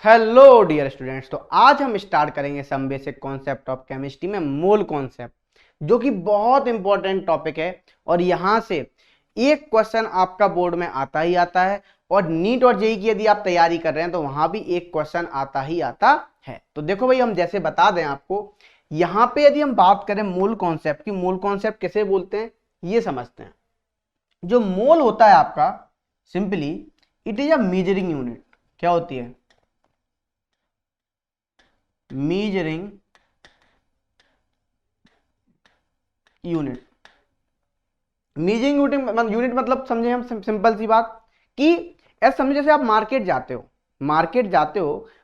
Hello dear students. तो आज हम स्टार्ट करेंगे some basic concept of chemistry में मोल कॉन्सेप्ट, जो कि बहुत इंपॉर्टेंट टॉपिक है। और यहां से एक क्वेश्चन आपका बोर्ड में आता ही आता है, और नीट और जेईई की यदि आप तैयारी कर रहे हैं तो वहां भी एक क्वेश्चन आता ही आता है। तो देखो भाई, हम जैसे बता दें आपको, यहां पे यदि हम बात करें मोल कॉन्सेप्ट की, मोल कॉन्सेप्ट किसे बोलते हैं ये समझते हैं। जो मोल होता है आपका, simply it is a measuring unit. क्या होती है? Measuring unit. मेजरिंग यूनिट मतलब समझे हम, सिंपल सी बात कि ऐसा समझे जैसे आप मार्केट जाते हो,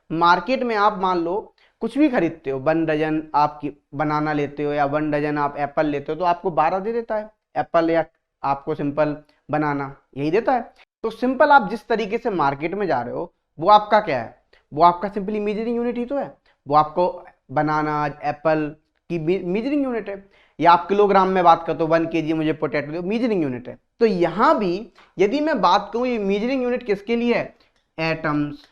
मार्केट में आप मान लो कुछ भी खरीदते हो, 1 डजन आप बनाना लेते हो या 1 डजन आप एप्पल लेते हो, तो आपको 12 दे देता है एप्पल, या आपको सिंपल बनाना यही देता है। तो सिंपल आप जिस तरीके से मार्केट में जा रहे हो वो आपका क्या है? वो आपका सिंपली मेजरिंग यूनिट ही तो है। वो आपको बनाना एप्पल की मेजरिंग यूनिट है। या आप किलोग्राम में बात करते हो, 1 kg मुझे पोटैटो दो, मेजरिंग यूनिट है। तो यहां भी यदि मैं बात करूं, ये मेजरिंग यूनिट किसके लिए है? एटम्स,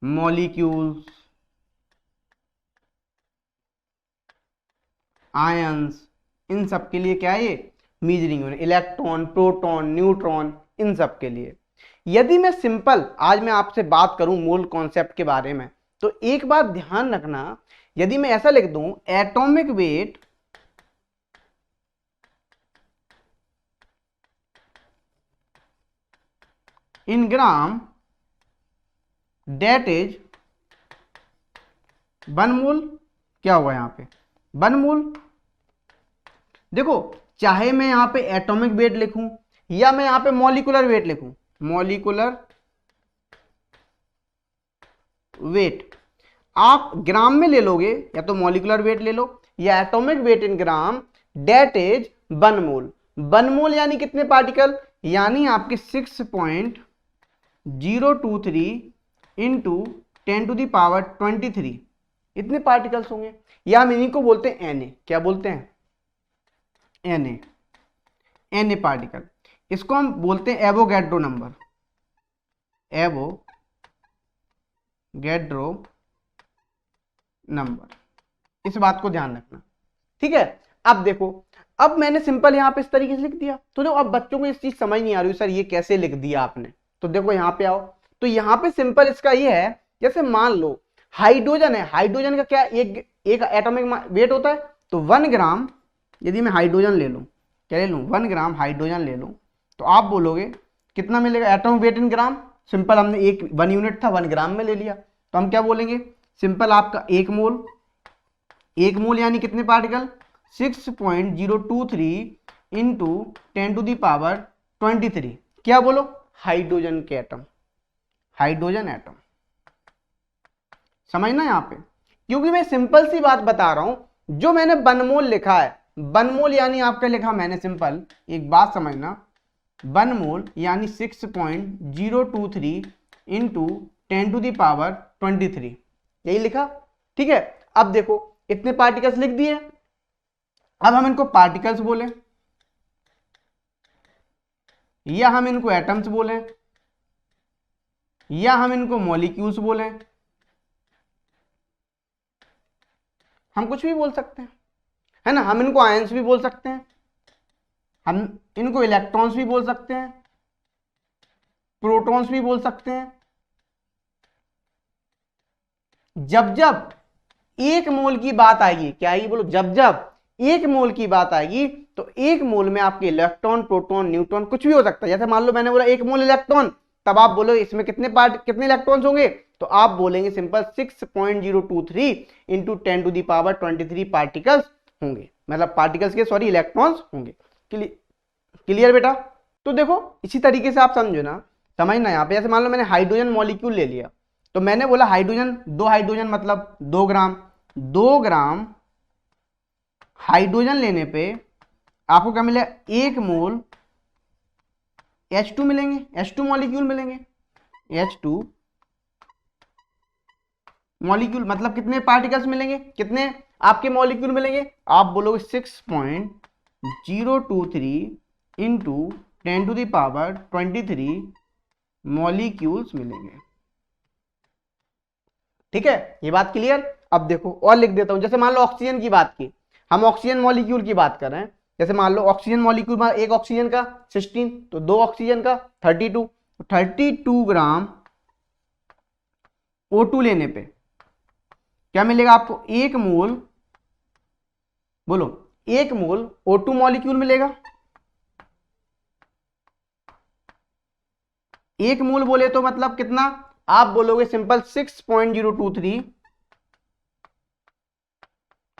मॉलिक्यूल्स, आयंस, इन सब के लिए क्या है ये measuring unit. Electron, proton, neutron, इन सब के लिए। यदि मैं सिंपल आज मैं आपसे बात करूं मोल कॉन्सेप्ट के बारे में, तो एक बात ध्यान रखना, यदि मैं ऐसा लिख दूं atomic weight in gram that is 1 mole, क्या हुआ यहां पे 1 मोल। देखो, चाहे मैं यहां पे एटॉमिक वेट लिखूं या मैं यहां पे मॉलिकुलर वेट लिखूं, मॉलिकुलर वेट आप ग्राम में ले लोगे, या तो मॉलिकुलर वेट ले लो या atomic weight in gram that is 1 mole. 1 mole यानी कितने पार्टिकल? यानी आपके 6.023 इंटू 10⁻23 इतने पार्टिकल्स होंगे। या हम इन्हीं को बोलते हैं एनए। क्या बोलते हैं? NA particle. इसको हम बोलते हैं एवोगैड्रो नंबर, एवोगैड्रो नंबर। इस बात को ध्यान रखना, ठीक है। अब देखो, अब मैंने सिंपल यहां पे इस तरीके से लिख दिया, तो देखो अब बच्चों को इस चीज समझ नहीं आ रही, सर ये कैसे लिख दिया आपने। तो देखो यहां पे आओ, तो यहां पे सिंपल इसका ये है, जैसे मान लो हाइड्रोजन है, हाइड्रोजन का क्या एक एटॉमिक वेट होता है। तो 1 ग्राम यदि मैं हाइड्रोजन ले लूं, क्या ले लूं? 1 ग्राम हाइड्रोजन ले लूं, तो आप बोलोगे कितना मिलेगा atomic weight in gram. Simple हमने 1 यूनिट था, 1 ग्राम में ले लिया, तो हम क्या बोलेंगे? सिंपल आपका 1 मोल, 1 मोल यानी कितने पार्टिकल? 6.023 इंटू 10⁻23। क्या बोलो? हाइड्रोजन के एटम, हाइड्रोजन एटम। समझना यहां पे, क्योंकि मैं सिंपल सी बात बता रहा हूं, जो मैंने 1 मोल लिखा है, 1 मोल यानी आपका लिखा मैंने सिंपल, एक बात समझना, 1 मोल यानी 6.023 इंटू 10⁻23 यही लिखा, ठीक है। अब देखो इतने पार्टिकल्स लिख दिए, अब हम इनको पार्टिकल्स बोले या हम इनको एटम्स बोले या हम इनको मॉलिक्यूल्स बोले, हम कुछ भी बोल सकते हैं, है ना। हम इनको आयंस भी बोल सकते हैं, हम इनको इलेक्ट्रॉन्स भी बोल सकते हैं, प्रोटॉन्स भी बोल सकते हैं। जब जब 1 मोल की बात आएगी, क्या आएगी बोलो? जब जब 1 मोल की बात आएगी, तो 1 मोल में आपके इलेक्ट्रॉन, प्रोटॉन, न्यूट्रॉन कुछ भी हो सकता है। जैसे मान लो मैंने बोला 1 मोल इलेक्ट्रॉन, तब आप बोलो इसमें कितने इलेक्ट्रॉन्स होंगे, तो आप बोलेंगे सिंपल 6.023 इंटू 10⁻23 पार्टिकल्स होंगे, मतलब पार्टिकल्स के सॉरी इलेक्ट्रॉन्स होंगे। क्लियर बेटा? तो देखो इसी तरीके से आप समझो ना, समझना यहाँ पे। जैसे मान लो मैंने हाइड्रोजन मॉलिक्यूल ले लिया, तो मैंने बोला हाइड्रोजन, 2 हाइड्रोजन मतलब 2 ग्राम, 2 ग्राम हाइड्रोजन लेने पे आपको क्या मिलेगा? 1 मोल H2 मिलेंगे, H2 मॉलिक्यूल मिलेंगे। H2 मॉलिक्यूल मतलब कितने पार्टिकल्स मिलेंगे, कितने आपके मॉलिक्यूल मिलेंगे? आप बोलोगे 6.023 इंटू 10⁻23 मॉलिक्यूल्स मिलेंगे। ठीक है, ये बात क्लियर। अब देखो और लिख देता हूं, जैसे मान लो ऑक्सीजन की बात की, हम ऑक्सीजन मॉलिक्यूल की बात कर रहे हैं। जैसे मान लो ऑक्सीजन मॉलिक्यूल, एक ऑक्सीजन का 16, तो दो ऑक्सीजन का 32, 32 ग्राम O2 लेने पे क्या मिलेगा आपको, एक मोल, बोलो, एक मोल O2 मॉलिक्यूल मिलेगा। एक मोल बोले तो मतलब कितना, आप बोलोगे सिंपल 6.023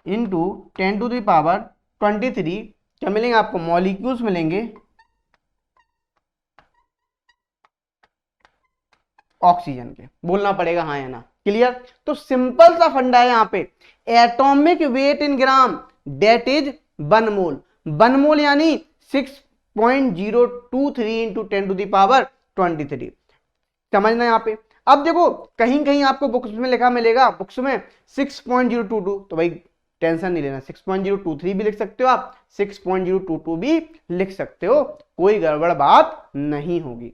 इंटू 10⁻23, क्या मिलेंगे आपको, मॉलिक्यूल्स मिलेंगे ऑक्सीजन के। बोलना पड़ेगा हाँ या ना, क्लियर। तो सिंपल सा फंडा है यहाँ पे, atomic weight in gram that is 1 mole. 1 mole यानी 6.023 इंटू 10⁻23, समझना यहाँ पे। अब देखो कहीं कहीं आपको बुक्स में लिखा मिलेगा, बुक्स में 6.022, तो भाई टेंशन नहीं लेना, 6.023 भी लिख सकते हो आप, 6.022 भी लिख सकते हो, कोई गड़बड़ बात नहीं होगी।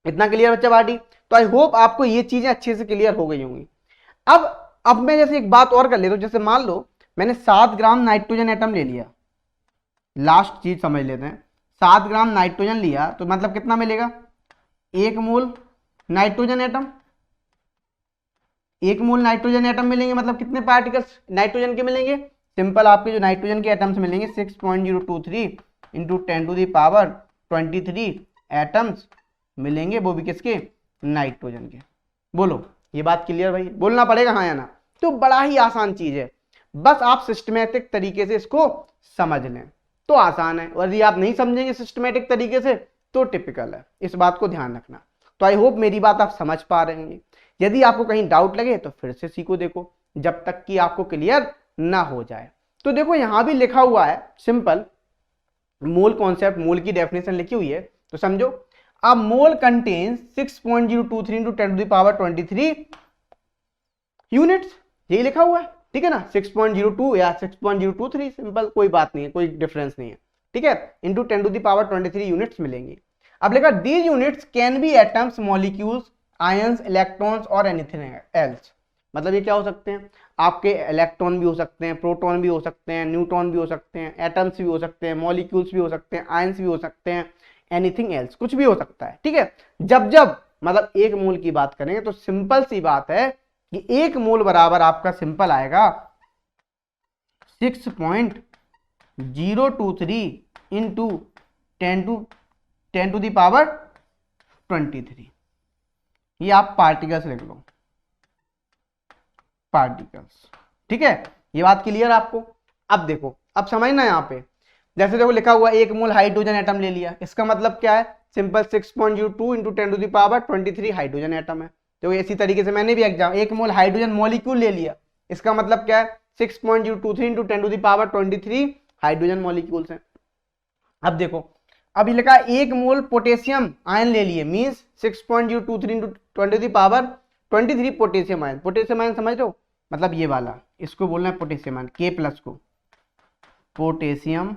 इतना क्लियर बच्चा बाटी। तो आई होप आपको ये चीजें अच्छे से क्लियर हो गई होंगी। अब मैं जैसे एक बात और कर लेता हूं, जैसे मान लो मैंने 7 ग्राम नाइट्रोजन एटम ले लिया, लास्ट चीज समझ लेते हैं, 7 ग्राम नाइट्रोजन लिया तो मतलब कितना मिलेगा, एक मोल नाइट्रोजन एटम, एक मोल नाइट्रोजन एटम मिलेंगे, मतलब कितने पार्टिकल्स नाइट्रोजन के मिलेंगे, सिंपल आपके जो नाइट्रोजन के एटम्स मिलेंगे 6.023 इंटू 10⁻23 एटम्स मिलेंगे, वो भी किसके, नाइट्रोजन के। बोलो ये बात क्लियर भाई, बोलना पड़ेगा हाँ या ना। तो बड़ा ही आसान चीज है, बस आप सिस्टमेटिक तरीके से इसको समझ लें तो आसान है, और यदि आप नहीं समझेंगे सिस्टमेटिक तरीके से तो टिपिकल है, इस बात को ध्यान रखना। तो आई होप मेरी बात आप समझ पा रहे होंगे। यदि आपको कहीं डाउट लगे तो फिर से सीखो, देखो जब तक कि आपको क्लियर ना हो जाए। तो देखो यहां भी लिखा हुआ है सिंपल मोल कॉन्सेप्ट, मोल की डेफिनेशन लिखी हुई है, तो समझो। अब मोल कंटेन्स 6.023 इंटू 10⁻23 यूनिट्स, यही लिखा हुआ है, ठीक है ना, 6.02 या 6.023, सिंपल, कोई बात नहीं है, कोई डिफरेंस नहीं है, ठीक है, इंटू 10⁻23 यूनिट्स मिलेंगी। अब लिखा these units can be atoms, molecules, ions, electrons और एनीथिंग एल्स। मतलब ये क्या हो सकते हैं, आपके इलेक्ट्रॉन भी हो सकते हैं, प्रोटॉन भी हो सकते हैं, न्यूट्रॉन भी हो सकते हैं, एटम्स भी हो सकते हैं, मॉलिक्यूल्स भी हो सकते हैं, आयंस भी हो सकते हैं, एनीथिंग एल्स, कुछ भी हो सकता है, ठीक है। जब जब मतलब एक मोल की बात करेंगे तो सिंपल सी बात है कि एक मोल बराबर आपका सिंपल आएगा 6.023 इंटू 10⁻23। ये आप पार्टिकल्स लिख लो, पार्टिकल्स, ठीक है, ये बात क्लियर आपको। अब देखो, अब समझना यहां पे, जैसे देखो लिखा हुआ एक मोल हाइड्रोजन एटम ले लिया, इसका मतलब क्या है, सिंपल 6.02 इंटू 10⁻23 हाइड्रोजन एटम है। तो इसी तरीके से मैंने भी एग्जाम, एक मोल हाइड्रोजन मॉलिक्यूल ले लिया, इसका मतलब क्या है, 6.023 इंटू 10⁻23 हाइड्रोजन मॉलिक्यूल्स हैं। अब देखो, अब ये लिखा एक मोल पोटेशियम आयन ले लिए, means 6.023 into 10⁻23 potassium ion. Potassium ion समझ लो, मतलब ये वाला, इसको बोलना है पोटेशियम आयन, के प्लस को पोटेशियम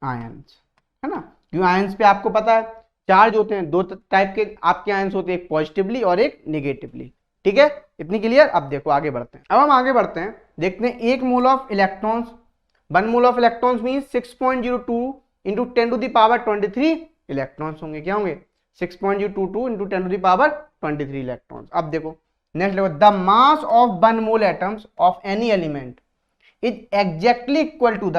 आयंस, है ना, क्यों आयंस पे आपको पता है चार्ज होते हैं, दो टाइप के आपके आयंस होते हैं, एक पॉजिटिवली और एक नेगेटिवली, ठीक है, इतनी क्लियर। अब देखो आगे बढ़ते हैं, अब हम आगे बढ़ते हैं, देखते हैं एक mole of electrons, 1 mole of electrons means 6.02 into 10⁻23 electrons होंगे, क्या होंगे, 6.022 इंटू 10⁻23 इलेक्ट्रॉन्स। अब देखो नेक्स्ट देखो, the mass of 1 mole atoms of any element is exactly equal to the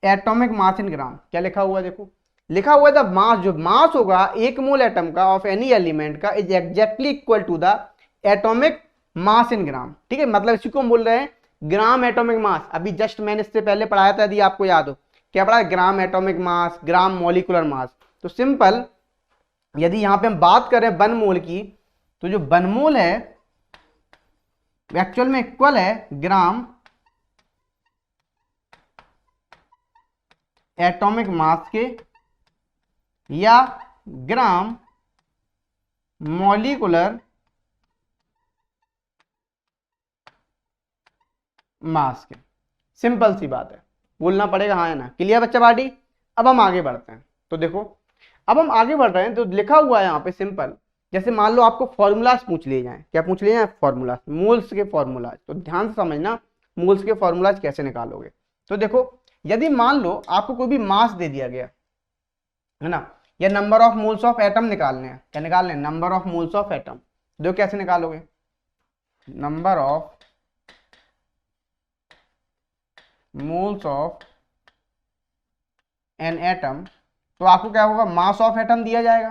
atomic mass in gram. क्या लिखा हुआ है, देखो लिखा हुआ है द मास, जो मास होगा एक मोल एटम का ऑफ एनी एलिमेंट का, is exactly equal to the atomic mass in gram, ठीक है, मतलब इसी को हम बोल रहे हैं ग्राम एटॉमिक मास। अभी जस्ट मैंने इससे पहले पढ़ाया था, यदि आपको याद हो, क्या पढ़ा, gram atomic mass, gram molecular mass. तो सिंपल यदि यहां पे हम बात करें 1 मोल की, तो जो 1 मोल है एक्चुअल में इक्वल है ग्राम एटॉमिक मास के या ग्राम मॉलिक्यूलर मास के, सिंपल सी बात है, बोलना पड़ेगा हाँ या ना, क्लियर बच्चा पार्टी। अब हम आगे बढ़ते हैं, तो देखो अब हम आगे बढ़ रहे हैं, तो लिखा हुआ है यहाँ पे सिंपल जैसे मान लो आपको फॉर्मूलाज पूछ लिए जाए, क्या पूछ लिए जाए? फॉर्मूलाज, मोल्स के फॉर्मूलाज। तो ध्यान से समझना मोल्स के फॉर्मूलाज कैसे निकालोगे। तो देखो, यदि मान लो आपको कोई भी मास दे दिया गया है ना, या number of moles of atom निकालने हैं, क्या निकालने हैं? Number of moles of atom. देखो कैसे निकालोगे, number of moles of an atom, तो आपको क्या होगा? मास ऑफ एटम दिया जाएगा।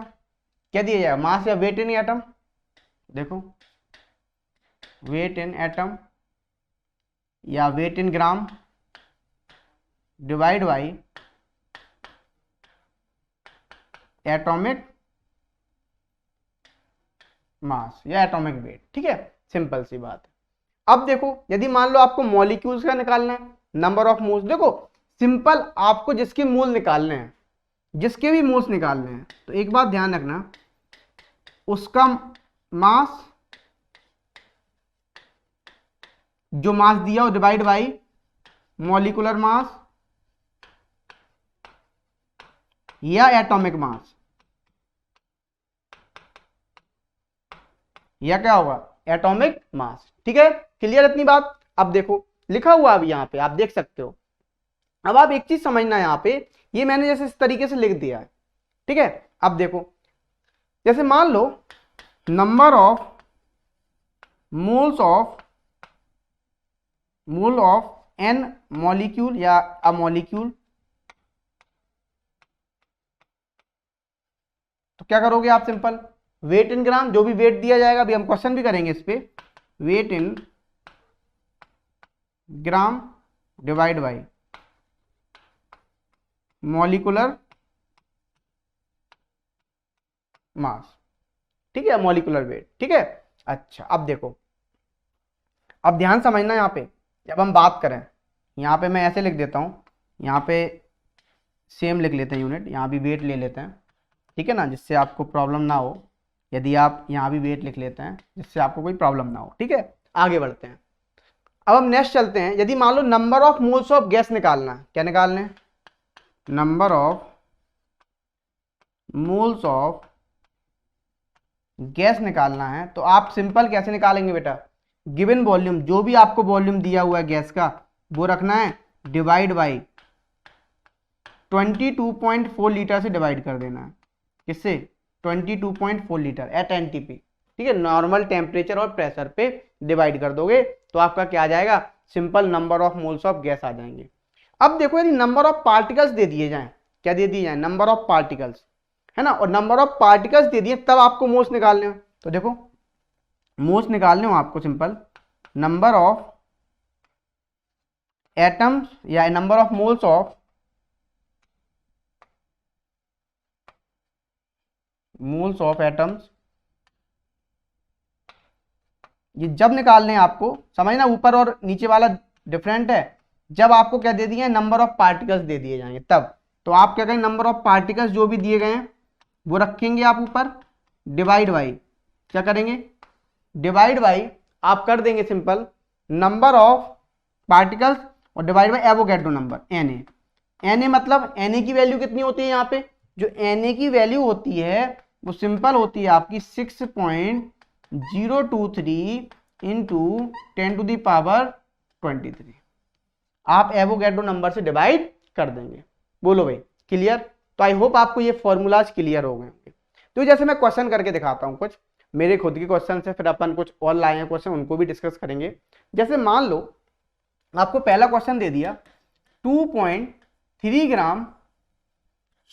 क्या दिया जाएगा? मास या वेट इन एटम। देखो, वेट इन एटम या weight in gram divide by atomic mass या एटॉमिक वेट। ठीक है, सिंपल सी बात है। अब देखो, यदि मान लो आपको मॉलिक्यूल्स का निकालना है, नंबर ऑफ मोल्स, देखो सिंपल, आपको जिसके मोल निकालने हैं, जिसके भी मोल्स निकालने हैं, तो एक बात ध्यान रखना, उसका मास, जो मास दिया हो, डिवाइड बाई मॉलिक्यूलर मास या एटॉमिक मास, या क्या होगा? Atomic mass. ठीक है, क्लियर इतनी बात? अब देखो लिखा हुआ अभी यहाँ पे आप देख सकते हो। अब आप एक चीज समझना, यहाँ पे ये मैंने जैसे इस तरीके से लिख दिया है। ठीक है, अब देखो, जैसे मान लो number of moles of mole of an molecule या अ मॉलिक्यूल, तो क्या करोगे आप? सिंपल वेट इन ग्राम, जो भी वेट दिया जाएगा, अभी हम क्वेश्चन भी करेंगे इस पे, weight in gram divide by molecular mass. ठीक है, मॉलिक्यूलर वेट। ठीक है, अच्छा अब देखो, अब ध्यान समझना, यहाँ पे जब हम बात करें, यहाँ पे मैं ऐसे लिख देता हूँ, यहाँ पे सेम लिख लेते हैं यूनिट, यहाँ भी वेट ले लेते हैं। ठीक है ना, जिससे आपको प्रॉब्लम ना हो, यदि आप यहाँ भी वेट लिख लेते हैं जिससे आपको कोई प्रॉब्लम ना हो। ठीक है, आगे बढ़ते हैं। अब हम नेक्स्ट चलते हैं, यदि मान लो number of moles of gas निकालना है, क्या निकालने हैं? Number of moles of gas निकालना है, तो आप सिंपल कैसे निकालेंगे बेटा? गिवन वॉल्यूम, जो भी आपको वॉल्यूम दिया हुआ है गैस का, वो रखना है, डिवाइड बाई 22.4 लीटर से डिवाइड कर देना है। किससे? 22.4 लीटर एट एनटीपी। ठीक है, नॉर्मल टेम्परेचर और प्रेशर पे डिवाइड कर दोगे तो आपका क्या आ जाएगा? Simple number of moles of gas आ जाएंगे। अब देखो, यदि नंबर ऑफ पार्टिकल्स दे दिए जाएं, क्या दे दिए जाए? नंबर ऑफ पार्टिकल्स, है ना, और नंबर ऑफ पार्टिकल्स दे दिए, तब आपको मोल्स निकालने हो। तो देखो, मोल्स निकालने हो आपको, सिंपल नंबर ऑफ एटम्स या number of moles of atoms, ये जब निकालने हैं आपको, समझना ऊपर और नीचे वाला डिफरेंट है। जब आपको क्या दे दिए? नंबर ऑफ पार्टिकल्स दे दिए जाएंगे तब, तो आप क्या करेंगे? नंबर ऑफ पार्टिकल्स जो भी दिए गए हैं वो रखेंगे आप ऊपर, डिवाइड बाई, क्या करेंगे? डिवाइड बाई आप कर देंगे सिंपल नंबर ऑफ पार्टिकल्स और divide by Avogadro number, Na। Na मतलब Na की वैल्यू कितनी होती है यहाँ पे? जो Na की वैल्यू होती है वो सिंपल होती है आपकी 6.023 इंटू 10⁻23। आप एवोगैड्रो नंबर से डिवाइड कर देंगे। बोलो भाई, क्लियर? तो आई होप आपको ये फॉर्मूलाज क्लियर हो गए होंगे। तो जैसे मैं क्वेश्चन करके दिखाता हूँ कुछ मेरे खुद के क्वेश्चन से, फिर अपन कुछ और लाए हैं क्वेश्चन, उनको भी डिस्कस करेंगे। जैसे मान लो आपको पहला क्वेश्चन दे दिया, 2.3 ग्राम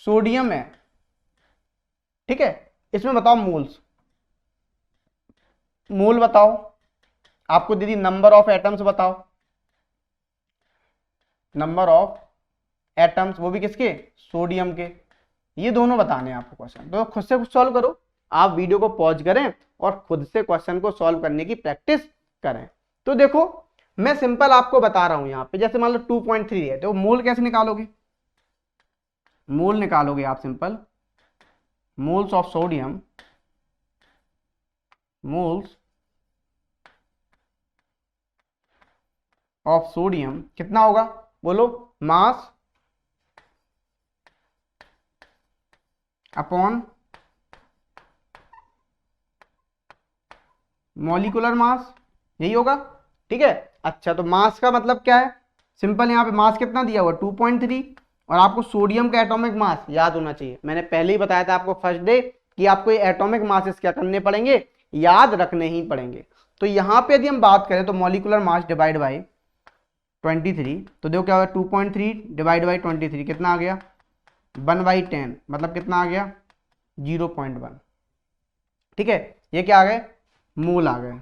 सोडियम है। ठीक है, इसमें बताओ मोल्स, मोल बताओ। आपको दे दी नंबर ऑफ एटम्स बताओ, नंबर ऑफ एटम्स, वो भी किसके? सोडियम के। ये दोनों बताने हैं आपको क्वेश्चन, तो खुद से कुछ सॉल्व करो। आप वीडियो को पॉज करें और खुद से क्वेश्चन को सॉल्व करने की प्रैक्टिस करें। तो देखो, मैं सिंपल आपको बता रहा हूं यहाँ पे, जैसे मान लो 2.3 है, तो मोल कैसे निकालोगे? मोल निकालोगे आप simple, moles of sodium, moles of sodium कितना होगा? बोलो, मास अपॉन मॉलिकुलर मास, यही होगा। ठीक है, अच्छा तो मास का मतलब क्या है, सिंपल यहाँ पे मास कितना दिया हुआ 2.3, और आपको सोडियम का एटॉमिक मास याद होना चाहिए। मैंने पहले ही बताया था आपको फर्स्ट डे कि आपको ये एटॉमिक मासेस क्या करने पड़ेंगे, याद रखने ही पड़ेंगे। तो यहाँ पे यदि हम बात करें तो मॉलिकुलर मास डिवाइड बाई 23, तो देखो क्या होगा 2.3 डिवाइड बाई 23 कितना आ गया 1/10, मतलब कितना आ गया 0.1। ठीक है, ये क्या आ गए मोल आ गए।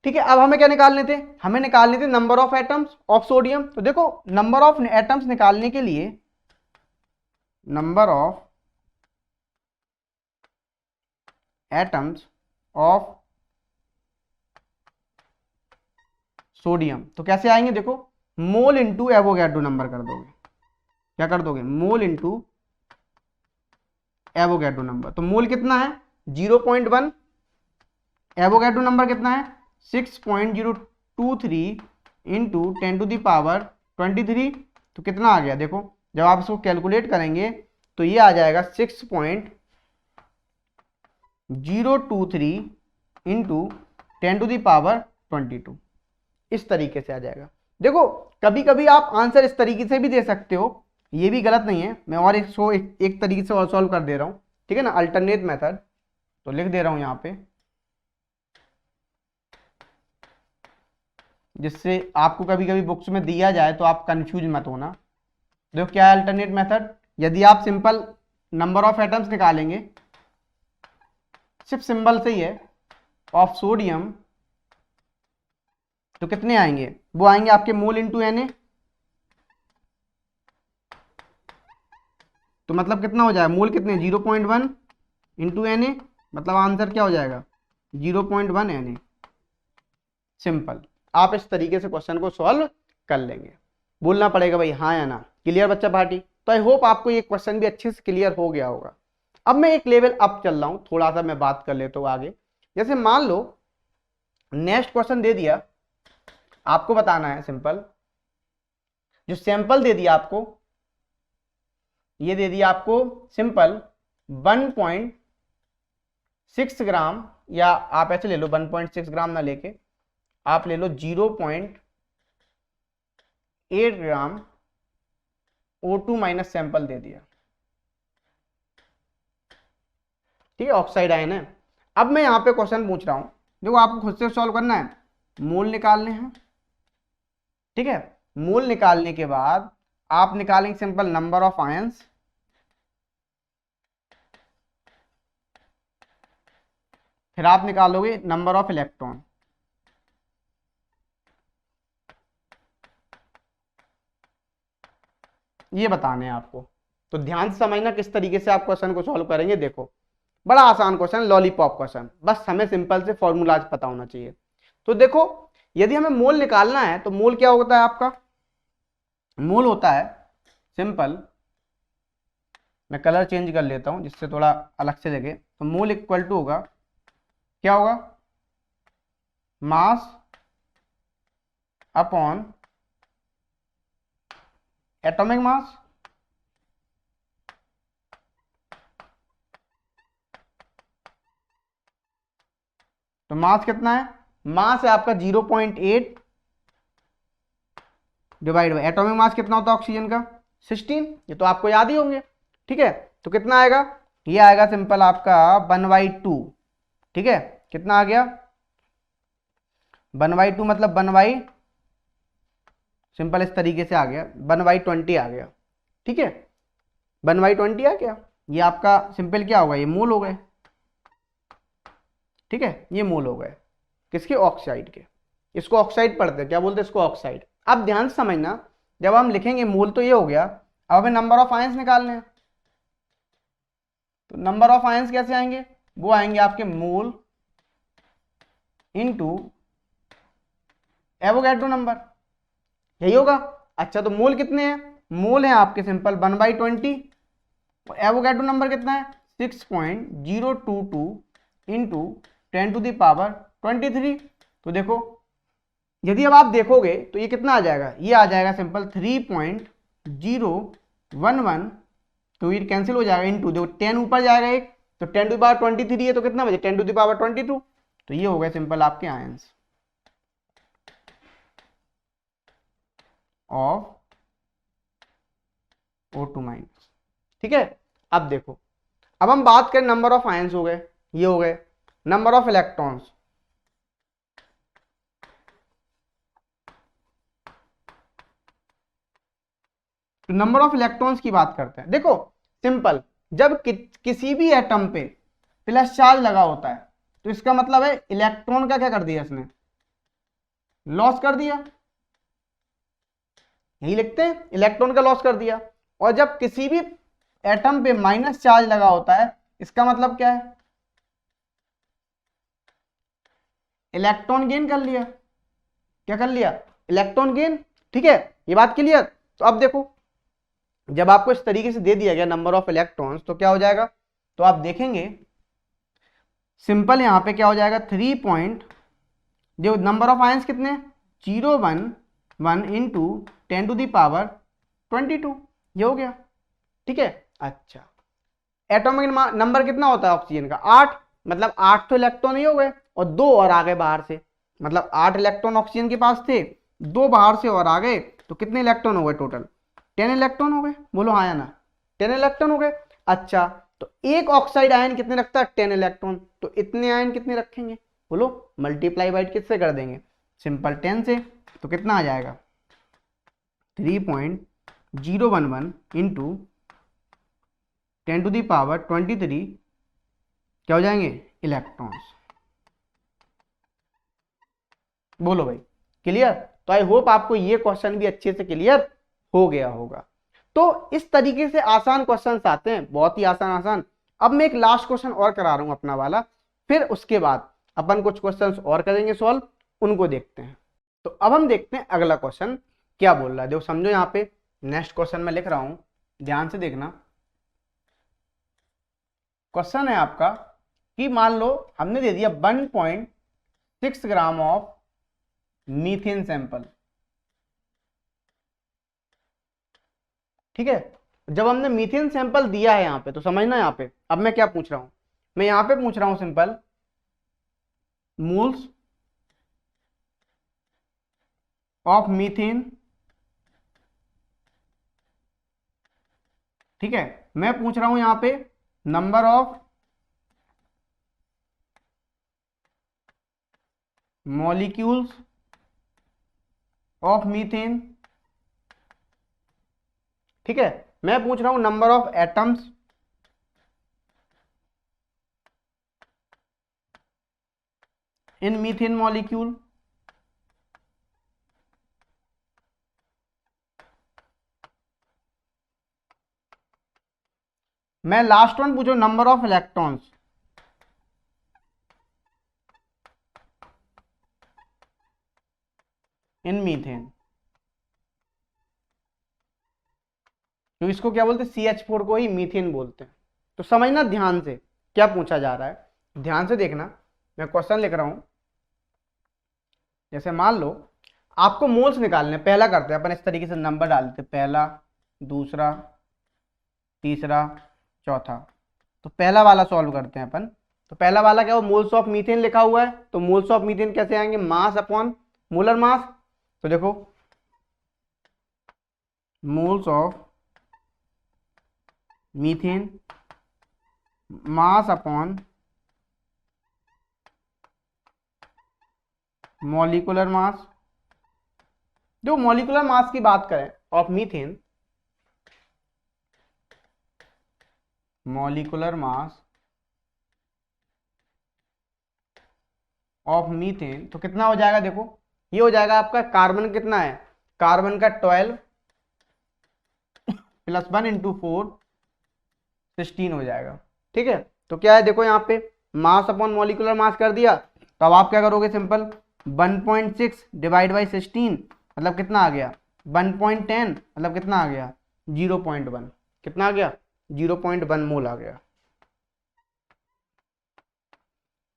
ठीक है, अब हमें क्या निकालने थे, हमें निकालने थे number of atoms of sodium. तो देखो नंबर ऑफ एटम्स निकालने के लिए number of atoms of sodium तो कैसे आएंगे, देखो मोल इंटू एवोगैड्रो नंबर कर दोगे, क्या कर दोगे मोल इंटू एवोगैड्रो नंबर। तो मोल कितना है 0.1, एवोगैड्रो नंबर कितना है 6.023 इंटू 10⁻23। तो कितना आ गया, देखो जब आप इसको कैलकुलेट करेंगे तो ये आ जाएगा 6.023 इंटू 10⁻22, इस तरीके से आ जाएगा। देखो कभी कभी आप आंसर इस तरीके से भी दे सकते हो, ये भी गलत नहीं है। मैं और एक तरीके से और सॉल्व कर दे रहा हूँ, ठीक है ना, अल्टरनेट मेथड। तो लिख दे रहा हूं यहाँ पे, जिससे आपको कभी कभी बुक्स में दिया जाए तो आप कंफ्यूज मत होना। देखो क्या है अल्टरनेट मेथड, यदि आप सिंपल नंबर ऑफ एटम्स निकालेंगे सिर्फ सिंबल से ही है ऑफ सोडियम, तो कितने आएंगे, वो आएंगे आपके मोल इंटू Na। तो मतलब कितना हो जाएगा मोल कितने 0.1 इंटू Na, मतलब आंसर क्या हो जाएगा 0.1 Na। सिंपल, आप इस तरीके से क्वेश्चन को सॉल्व कर लेंगे। बोलना पड़ेगा भाई हाँ या ना। क्लियर बच्चा भाटी? तो आई होप आपको ये क्वेश्चन भी अच्छे से क्लियर हो गया होगा। अब मैं एक लेवल अप चल रहा हूं, थोड़ा सा मैं बात कर लेता हूं आगे। जैसे मान लो नेक्स्ट क्वेश्चन दे दिया, आपको बताना है सिंपल, जो सैंपल दे दिया आपको, ये दे दिया आपको सिंपल 1.6 ग्राम, या आप ऐसे ले लो 1.6 ग्राम ना लेके आप ले लो 0.8 ग्राम O2 माइनस सैंपल दे दिया। ठीक है, ऑक्साइड आयन है। अब मैं यहां पे क्वेश्चन पूछ रहा हूं, देखो आपको खुद से सॉल्व करना है, मोल निकालने हैं। ठीक है, मोल निकालने के बाद आप निकालेंगे सिंपल नंबर ऑफ आयंस, फिर आप निकालोगे नंबर ऑफ इलेक्ट्रॉन। ये बताने हैं आपको, तो ध्यान से समझना किस तरीके से आप क्वेश्चन को सॉल्व करेंगे। देखो बड़ा आसान क्वेश्चन, लॉलीपॉप क्वेश्चन, बस हमें सिंपल से फॉर्मूलाज पता होना चाहिए। तो देखो यदि हमें मोल निकालना है तो मोल क्या होता है आपका, मोल होता है सिंपल, मैं कलर चेंज कर लेता हूं जिससे थोड़ा अलग से लगे। तो मोल इक्वल टू होगा, क्या होगा मास अपॉन एटॉमिक मास। तो मास कितना है, मास है आपका 0.8 डिवाइड बाई एटॉमिक मास कितना होता है ऑक्सीजन का 16, ये तो आपको याद ही होंगे। ठीक है, तो कितना आएगा, ये आएगा सिंपल आपका 1/2। ठीक है, कितना आ गया 1/2, मतलब 1/, सिंपल इस तरीके से आ गया 1/20 आ गया। ठीक है, 1/20 आ गया, ये आपका सिंपल क्या होगा, ये मोल हो गए। ठीक है, ये मोल हो गए किसके, ऑक्साइड के। इसको ऑक्साइड पढ़ते हैं, क्या बोलते हैं इसको, ऑक्साइड। अब ध्यान से समझना, जब हम लिखेंगे मोल तो ये हो गया, अब हमें नंबर ऑफ आयंस निकालने हैं। तो नंबर ऑफ आयंस कैसे आएंगे, वो आएंगे आपके मोल इनटू एवोगैड्रो नंबर, यही होगा। अच्छा तो मोल कितने हैं, मोल हैं आपके सिंपल 1/20, और एवोगैड्रो नंबर कितना है 6.022 इंटू 10⁻23। तो देखो यदि अब आप देखोगे तो ये कितना आ जाएगा, ये आ जाएगा सिंपल 3.011, तो ये कैंसिल हो जाएगा, इंटू देखो 10 ऊपर जाएगा एक, तो तो 10⁻23 है तो कितना बचे 10⁻22। तो ये हो गए सिंपल आपके आयंस ऑफ O2-। ठीक है, अब देखो, अब हम बात करें नंबर ऑफ आयंस हो गए, ये हो गए नंबर ऑफ इलेक्ट्रॉन्स। तो नंबर ऑफ इलेक्ट्रॉन्स की बात करते हैं। देखो सिंपल, जब किसी भी एटम पे प्लस चार्ज लगा होता है तो इसका मतलब है इलेक्ट्रॉन का क्या कर दिया इसने, लॉस कर दिया, यही लिखते हैं, इलेक्ट्रॉन का लॉस कर दिया। और जब किसी भी एटम पे माइनस चार्ज लगा होता है इसका मतलब क्या है, इलेक्ट्रॉन गेन कर लिया, क्या कर लिया, इलेक्ट्रॉन गेन। ठीक है, ये बात क्लियर। तो अब देखो, जब आपको इस तरीके से दे दिया गया नंबर ऑफ इलेक्ट्रॉन्स तो क्या हो जाएगा, तो आप देखेंगे सिंपल यहां पे क्या हो जाएगा 3 पॉइंट, जो नंबर ऑफ आयंस कितने 011 इंटू 10⁻22, ये हो गया। ठीक है, अच्छा एटॉमिक नंबर कितना होता है ऑक्सीजन का 8, मतलब 8 तो इलेक्ट्रॉन ही हो गए और 2 और आ गए बाहर से, मतलब 8 इलेक्ट्रॉन ऑक्सीजन के पास थे, 2 बाहर से और आ गए, तो कितने इलेक्ट्रॉन हो गए टोटल 10 इलेक्ट्रॉन हो गए, बोलो हाँ या ना, 10 इलेक्ट्रॉन हो गए। अच्छा, तो एक ऑक्साइड आयन कितने रखता है 10 इलेक्ट्रॉन, तो इतने आयन कितने रखेंगे, बोलो मल्टीप्लाई बाई किससे कर देंगे, सिंपल 10 से, तो कितना आ जाएगा 3.011 इंटू 10⁻23 क्या हो जाएंगे इलेक्ट्रॉन्स। बोलो भाई क्लियर। तो आई होप आपको ये क्वेश्चन भी अच्छे से क्लियर हो गया होगा। तो इस तरीके से आसान क्वेश्चंस आते हैं, बहुत ही आसान आसान। अब मैं एक लास्ट क्वेश्चन और करा रहा हूं अपना वाला, फिर उसके बाद अपन कुछ क्वेश्चंस और करेंगे सॉल्व, उनको देखते हैं। तो अब हम देखते हैं अगला क्वेश्चन क्या बोल रहा है, देखो समझो यहाँ पे नेक्स्ट क्वेश्चन मैं लिख रहा हूं, ध्यान से देखना। क्वेश्चन है आपका कि मान लो हमने दे दिया 1.6 ग्राम ऑफ मीथेन सैंपल। ठीक है, जब हमने मीथेन सैंपल दिया है यहां पे तो समझना यहां पे, अब मैं क्या पूछ रहा हूं, मैं यहां पे पूछ रहा हूं सिंपल मोल्स ऑफ मीथेन। ठीक है, मैं पूछ रहा हूं यहां पे number of molecules of methane. ठीक है, मैं पूछ रहा हूं number of atoms in methane molecule. मैं लास्ट वन पूछो number of electrons in methane. तो इसको क्या बोलते हैं CH4 को ही मीथेन बोलते हैं। तो समझना ध्यान से क्या पूछा जा रहा है, ध्यान से देखना, मैं क्वेश्चन लिख रहा हूं। जैसे मान लो आपको मोल्स निकालने, पहला करते हैं अपन इस तरीके से नंबर डालते हैं, पहला दूसरा तीसरा चौथा। तो पहला वाला सॉल्व करते हैं अपन। तो पहला वाला क्या हो, मोल्स ऑफ मीथेन लिखा हुआ है, तो मोल्स ऑफ मीथेन कैसे आएंगे, मास अपॉन मोलर मास। तो देखो moles of methane mass upon molecular mass. जो मॉलिक्यूलर मास की बात करें of methane, molecular mass of methane तो कितना हो जाएगा, देखो ये हो जाएगा आपका, कार्बन कितना है, कार्बन का 12 + 1 × 4 16 हो जाएगा। ठीक है, तो क्या है देखो यहाँ पे मास अपॉन मॉलिक्यूलर मास कर दिया, तो अब आप क्या करोगे सिंपल 1.6 डिवाइड बाई 16 मतलब कितना आ गया 1.10 मतलब कितना आ गया 0.1, कितना आ गया 0.1 मोल आ गया।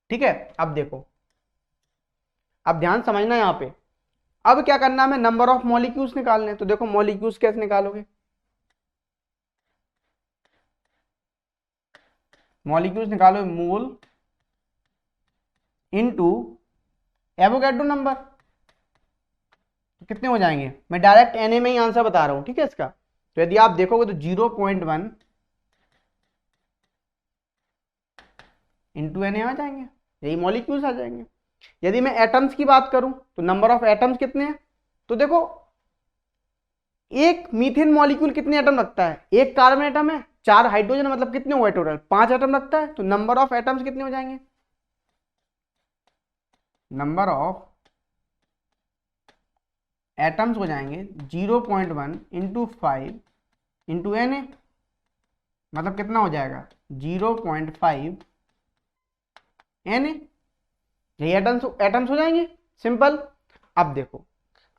ठीक है, अब देखो, अब ध्यान समझना यहाँ पे, अब क्या करना है, हमें नंबर ऑफ मॉलिक्यूल्स निकालने। तो देखो मॉलिक्यूल्स कैसे निकालोगे, मॉलिक्यूल्स निकालो मोल इनटू एवोगैड्रो नंबर, तो कितने हो जाएंगे? मैं डायरेक्ट Na में ही आंसर बता रहा हूं, ठीक है इसका। तो यदि आप देखोगे तो 0.1 इंटू Na आ जाएंगे, यही मॉलिक्यूल्स आ जाएंगे। यदि मैं एटम्स की बात करूं तो नंबर ऑफ एटम्स कितने हैं? तो देखो एक मीथेन मॉलिक्यूल कितने एटम रखता है? एक कार्बन एटम है, 4 हाइड्रोजन, मतलब कितने हुए टोटल? 5 एटम रखता है। तो नंबर ऑफ एटम्स कितने हो जाएंगे? नंबर ऑफ एटम्स हो जाएंगे 0.1 इंटू 5 इंटू Na, मतलब कितना हो जाएगा? 0.5 Na। यही एटम्स हो जाएंगे, सिंपल। अब देखो,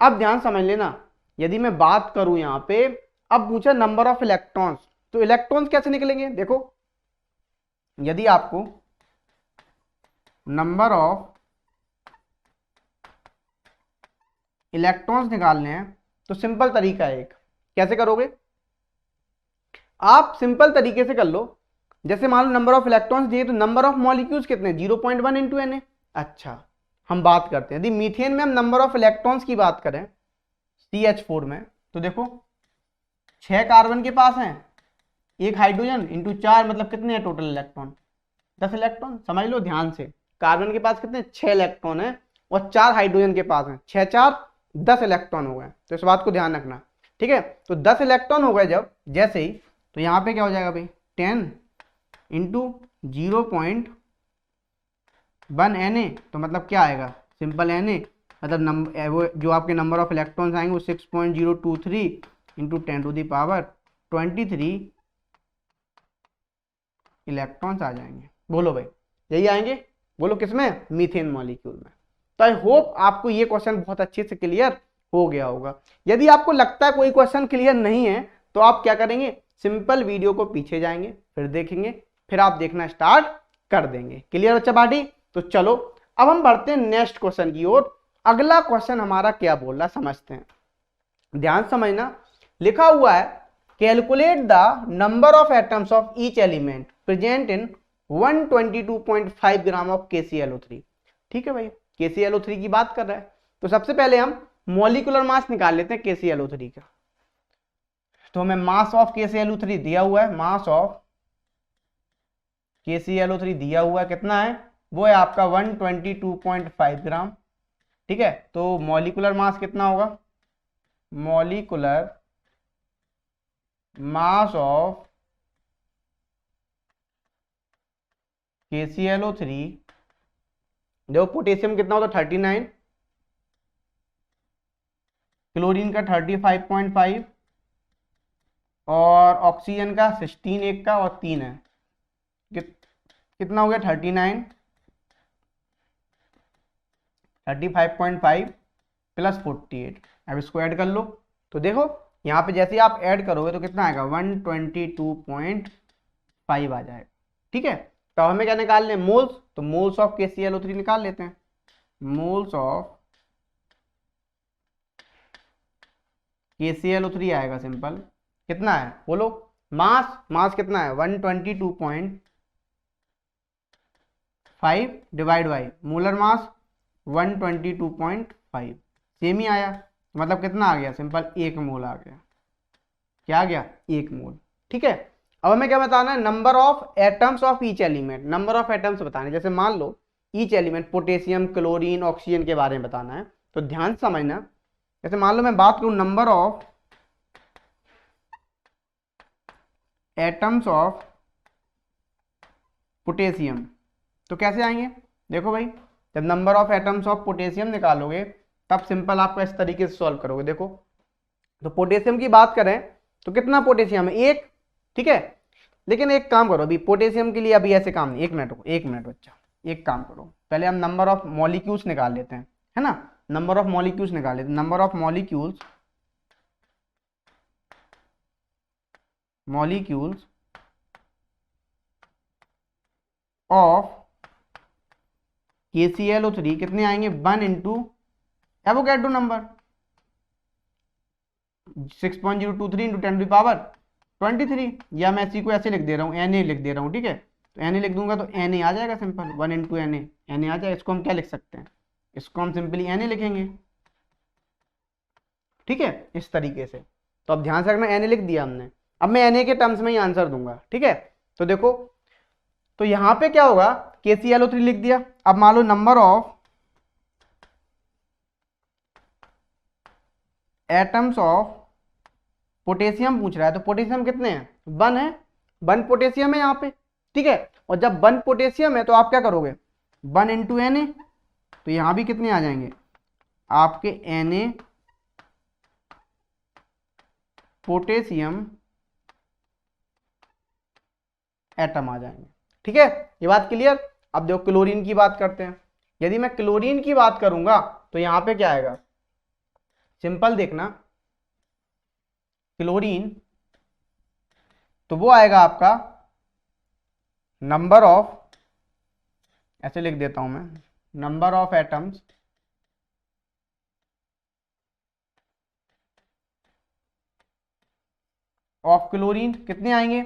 अब ध्यान समझ लेना, यदि मैं बात करूं यहां पे, अब पूछा नंबर ऑफ इलेक्ट्रॉन्स, तो इलेक्ट्रॉन्स कैसे निकलेंगे? देखो यदि आपको नंबर ऑफ इलेक्ट्रॉन्स निकालने हैं तो सिंपल तरीका है एक। कैसे करोगे? आप सिंपल तरीके से कर लो। जैसे मान लो नंबर ऑफ इलेक्ट्रॉन्स दिए तो नंबर ऑफ मॉलिक्यूल्स कितने? 0.1 इंटू Na। अच्छा, हम बात करते हैं यदि मीथेन में हम नंबर ऑफ इलेक्ट्रॉन्स की बात करें CH4 में, तो देखो 6 कार्बन के पास हैं, एक हाइड्रोजन इंटू 4, मतलब कितने हैं टोटल इलेक्ट्रॉन? 10 इलेक्ट्रॉन। समझ लो ध्यान से, कार्बन के पास कितने? 6 इलेक्ट्रॉन है और 4 हाइड्रोजन के पास हैं, 6 4 10 इलेक्ट्रॉन हो गए। तो इस बात को ध्यान रखना, ठीक है। तो 10 इलेक्ट्रॉन हो गए जब जैसे ही, तो यहाँ पे क्या हो जाएगा भाई? 10 इंटू 0.1 Na, तो मतलब क्या आएगा? सिंपल Na, मतलब नंबर वो जो आपके नंबर ऑफ इलेक्ट्रॉन्स आएंगे वो 6.023 इंटू 10⁻23 इलेक्ट्रॉन्स आ जाएंगे। बोलो भाई, यही आएंगे? बोलो किसमें? मीथेन मॉलिक्यूल में। तो आई होप आपको ये क्वेश्चन बहुत अच्छे से क्लियर हो गया होगा। यदि आपको लगता है कोई क्वेश्चन क्लियर नहीं है तो आप क्या करेंगे? सिंपल वीडियो को पीछे जाएंगे, फिर देखेंगे, फिर आप देखना स्टार्ट कर देंगे। क्लियर बच्चा पार्टी? तो चलो अब हम बढ़ते हैं नेक्स्ट क्वेश्चन की ओर। अगला क्वेश्चन हमारा क्या बोल रहा है समझते हैं, ध्यान समझना। लिखा हुआ है calculate the number of atoms of each element present in 122.5 gram of KClO3। ठीक है भाई, KClO3 की बात कर रहा है। तो सबसे पहले हम मॉलिक्यूलर मास निकाल लेते हैं KClO3 का। तो हमें मास ऑफ KClO3 दिया हुआ है, मास ऑफ KClO3 दिया हुआ है, कितना है? वो है आपका 122.5 ग्राम। ठीक है, तो मॉलिक्यूलर मास कितना होगा? मॉलिक्यूलर मास ऑफ KClO3, देखो पोटेशियम कितना होता? 39, क्लोरीन का 35.5 और ऑक्सीजन का 16, एक का और 3 है। कितना हो गया? 39, 35.5 प्लस 48। अब इसको ऐड कर लो। तो देखो यहाँ पे जैसे आप ऐड करोगे तो कितना आएगा? 122.5 आ जाएगा। ठीक है, तो हमें क्या निकालने? मोल्स। तो मोल्स ऑफ KClO3 निकाल लेते हैं। मोल्स ऑफ KClO3 आएगा सिंपल, कितना है बोलो? मास कितना है? 122.5 divide by molar mass 122.5, same ही आया, मतलब कितना आ गया? सिंपल 1 मोल आ गया। क्या आ गया? 1 मोल। ठीक है, अब हमें क्या बताना है? Number of atoms of each element. Number of atoms बताने, जैसे मान लो each element potassium, chlorine, oxygen के बारे में बताना है। तो ध्यान समझना, जैसे मान लो मैं बात करूं number of atoms of potassium, तो कैसे आएंगे? देखो भाई, जब number of atoms of potassium निकालोगे तब सिंपल आपका इस तरीके से सॉल्व करोगे। देखो, तो पोटेशियम की बात करें तो कितना पोटेशियम है? 1। ठीक है, लेकिन एक काम करो, अभी पोटेशियम के लिए अभी ऐसे काम नहीं, 1 मिनट रुको, 1 मिनट बच्चा, एक काम करो, पहले हम नंबर ऑफ मॉलिक्यूल्स निकाल लेते हैं, है ना? नंबर ऑफ मॉलिक्यूल्स निकाल लेते हैं। Number of molecules of KClO3 कितने आएंगे? 1 इंटू एवोगैड्रो नंबर 6.023 इंटू 10⁻23, या मैं इसी को ऐसे लिख दे रहा हूँ, Na लिख दे रहा हूँ। ठीक है, तो तो Na लिख दूंगा तो Na आ जाएगा सिंपल, 1 इंटू Na आ जाएगा। इसको हम क्या लिख सकते हैं, इसको हम सिंपली Na लिखेंगे, ठीक है, इस तरीके से। तो अब ध्यान से रखना Na लिख दिया हमने, अब मैं Na के टर्म्स में ही आंसर दूंगा, ठीक है। तो देखो, तो यहां पे क्या होगा, KClO3 लिख दिया। अब मान लो number of atoms of potassium पूछ रहा है, तो पोटेशियम कितने हैं, 1 है, 1 पोटेशियम है यहाँ पे, ठीक है। और जब 1 पोटेशियम है तो आप क्या करोगे, 1 इंटू Na, तो यहां भी कितने आ जाएंगे आपके Na पोटेशियम एटम आ जाएंगे, ठीक है। ये बात क्लियर। अब देखो क्लोरीन की बात करते हैं। यदि मैं क्लोरीन की बात करूंगा तो यहां पे क्या आएगा, सिंपल देखना, क्लोरीन तो वो आएगा आपका नंबर ऑफ, ऐसे लिख देता हूं मैं, number of atoms of chlorine कितने आएंगे